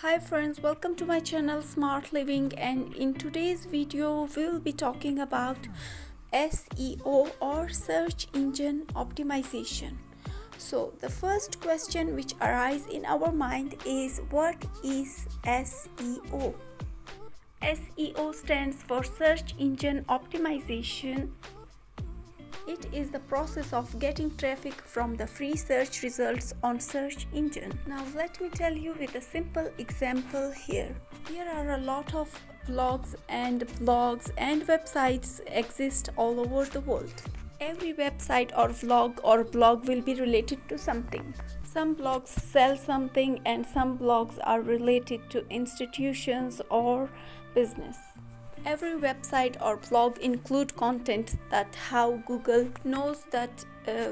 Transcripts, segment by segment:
Hi friends, welcome to my channel Smart Living, and in today's video we will be talking about SEO or search engine optimization. So the first question which arises in our mind is, what is SEO? SEO stands for search engine optimization. It is the process of getting traffic from the free search results on search engine. Now let me tell you with a simple example here. There are a lot of blogs and websites exist all over the world. Every website or blog will be related to something. Some blogs sell something and some blogs are related to institutions or business. Every website or blog include content that how Google knows that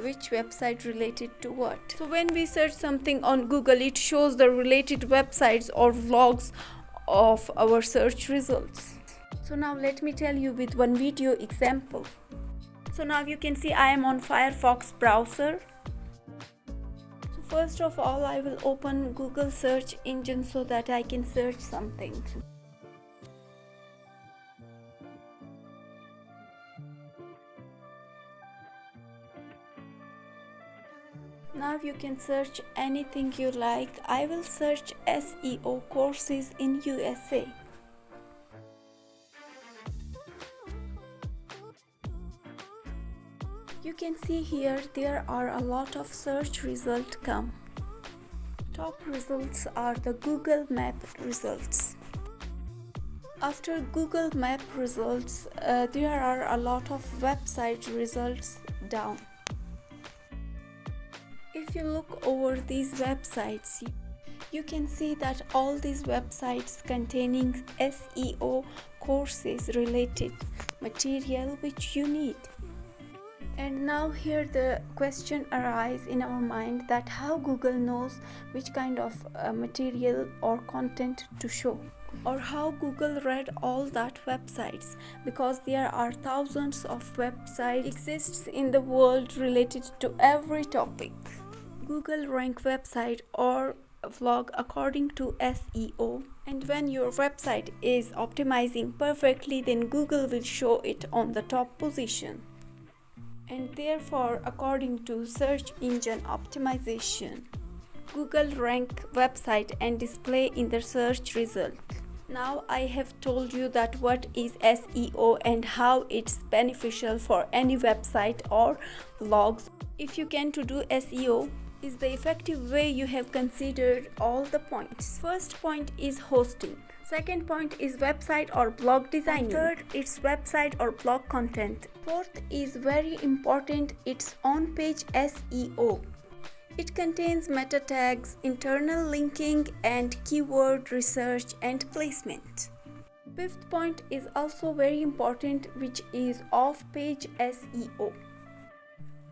which website related to what. So when we search something on Google, it shows the related websites or vlogs of our search results. So now let me tell you with one video example. So now you can see I am on Firefox browser. So first of all, I will open Google search engine so that I can search something. Now you can search anything you like. I will search SEO courses in USA. You can see here there are a lot of search results come. Top results are the Google Map results. After Google Map results, there are a lot of website results down. If you look over these websites, you can see that all these websites containing SEO courses related material which you need. And now here the question arises in our mind that how Google knows which kind of material or content to show, or how Google read all that websites, because there are thousands of websites exists in the world related to every topic. Google rank website or vlog according to SEO, and when your website is optimizing perfectly, then Google will show it on the top position. And therefore, according to search engine optimization, Google rank website and display in the search result. Now I have told you that what is SEO and how it's beneficial for any website or blogs. If you can to do SEO, is the effective way you have considered all the points. First point is hosting. Second point is website or blog design. Third, it's website or blog content. Fourth is very important, it's on-page SEO. It contains meta tags, internal linking, and keyword research and placement. Fifth point is also very important, which is off-page SEO.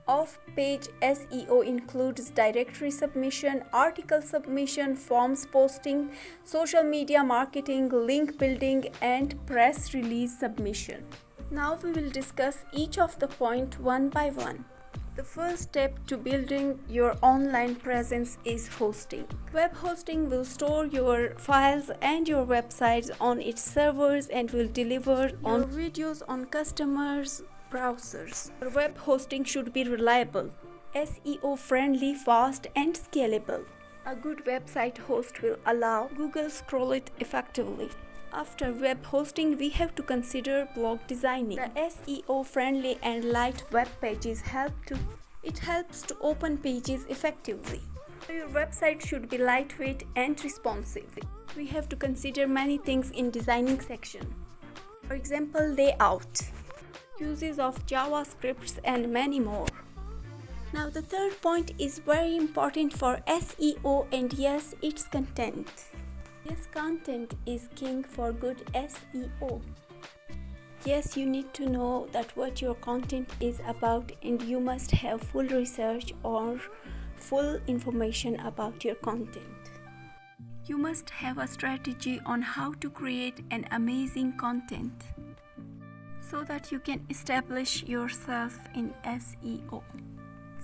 Off-page SEO includes directory submission, article submission, forms posting, social media marketing, link building, and press release submission. Now we will discuss each of the points one by one. The first step to building your online presence is hosting. Web hosting will store your files and your websites on its servers and will deliver your videos on customers' browsers. Your web hosting should be reliable, SEO friendly, fast, and scalable. A good website host will allow Google scroll it effectively. After web hosting, we have to consider blog designing. The SEO friendly and light web pages helps to open pages effectively. Your website should be lightweight and responsive. We have to consider many things in designing section. For example, layout, uses of JavaScripts, and many more. Now the third point is very important for SEO, and yes, it's content. Yes, content is king for good SEO. Yes, you need to know that what your content is about, and you must have full research or full information about your content. You must have a strategy on how to create an amazing content so that you can establish yourself in SEO.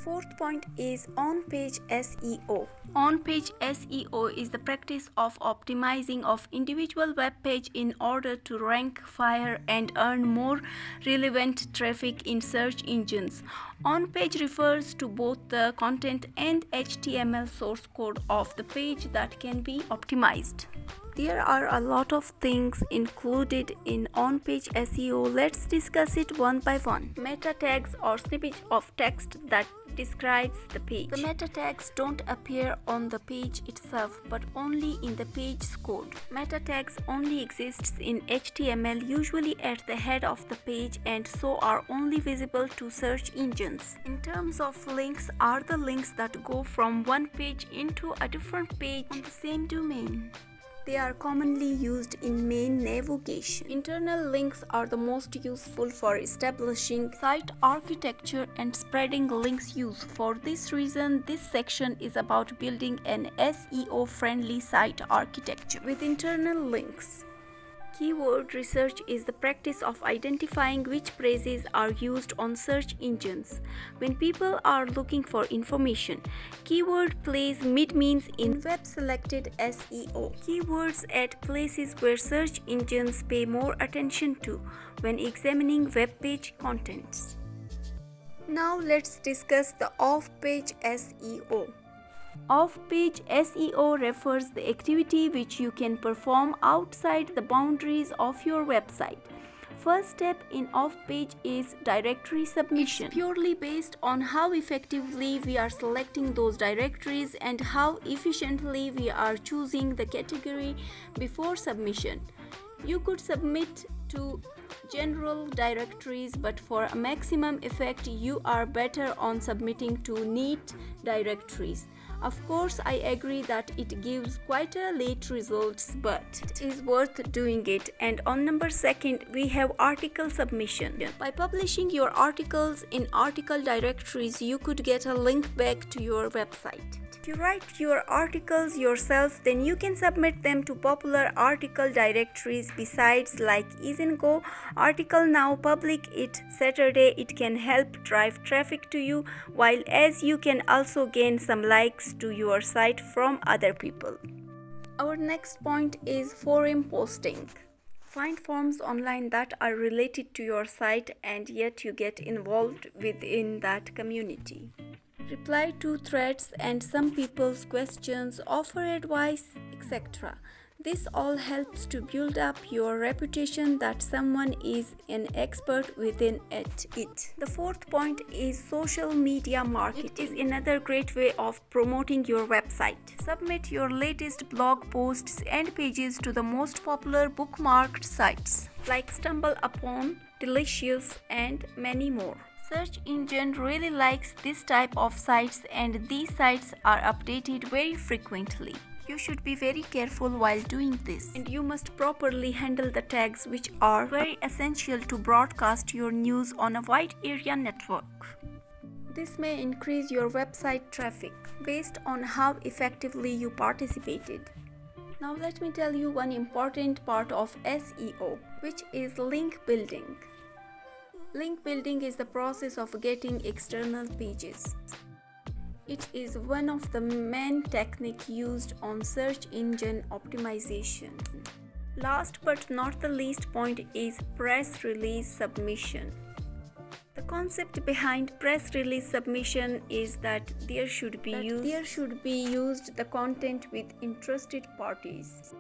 fourth point is on-page SEO. On-page SEO is the practice of optimizing of individual web page in order to rank higher and earn more relevant traffic in search engines. On-page refers to both the content and HTML source code of the page that can be optimized. There are a lot of things included in on-page SEO. Let's discuss it one by one. Meta tags or snippet of text that describes the page. The meta tags don't appear on the page itself but only in the page's code. Meta tags only exists in HTML, usually at the head of the page, and so are only visible to search engines. In terms of links, are the links that go from one page into a different page on the same domain. They are commonly used in main navigation. Internal links are the most useful for establishing site architecture and spreading links use. For this reason, this section is about building an SEO-friendly site architecture. With internal links, keyword research is the practice of identifying which phrases are used on search engines. When people are looking for information, keyword plays mid-means in web-selected SEO. Keywords at places where search engines pay more attention to when examining web page contents. Now let's discuss the off-page SEO. Off-page SEO refers the activity which you can perform outside the boundaries of your website. First step in off-page is directory submission. It's purely based on how effectively we are selecting those directories and how efficiently we are choosing the category before submission. You could submit to general directories, but for a maximum effect, you are better on submitting to neat directories. Of course, I agree that it gives quite a late results, but it is worth doing it. And on number 2, we have article submission. By publishing your articles in article directories, you could get a link back to your website. If you write your articles yourself, then you can submit them to popular article directories besides like Is&Go, Article Now, Public It, Saturday. It can help drive traffic to you, while as you can also gain some likes to your site from other people. Our next point is forum posting. Find forums online that are related to your site and yet you get involved within that community. Reply to threads and some people's questions, offer advice, etc. This all helps to build up your reputation that someone is an expert within it. The fourth point is social media marketing. It is another great way of promoting your website. Submit your latest blog posts and pages to the most popular bookmarked sites like StumbleUpon, Delicious, and many more. Search engine really likes this type of sites and these sites are updated very frequently. You should be very careful while doing this, and you must properly handle the tags which are very essential to broadcast your news on a wide area network. This may increase your website traffic based on how effectively you participated. Now let me tell you one important part of SEO, which is link building. Link building is the process of getting external pages. It is one of the main techniques used on search engine optimization. Last but not the least point is press release submission. The concept behind press release submission is that there should be used the content with interested parties.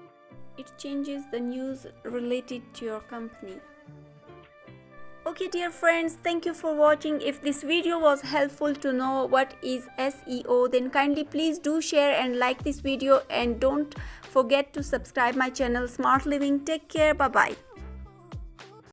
It changes the news related to your company. Okay dear friends, thank you for watching. If this video was helpful to know what is SEO, then kindly please do share and like this video, and don't forget to subscribe my channel Smart Living. Take care, bye bye.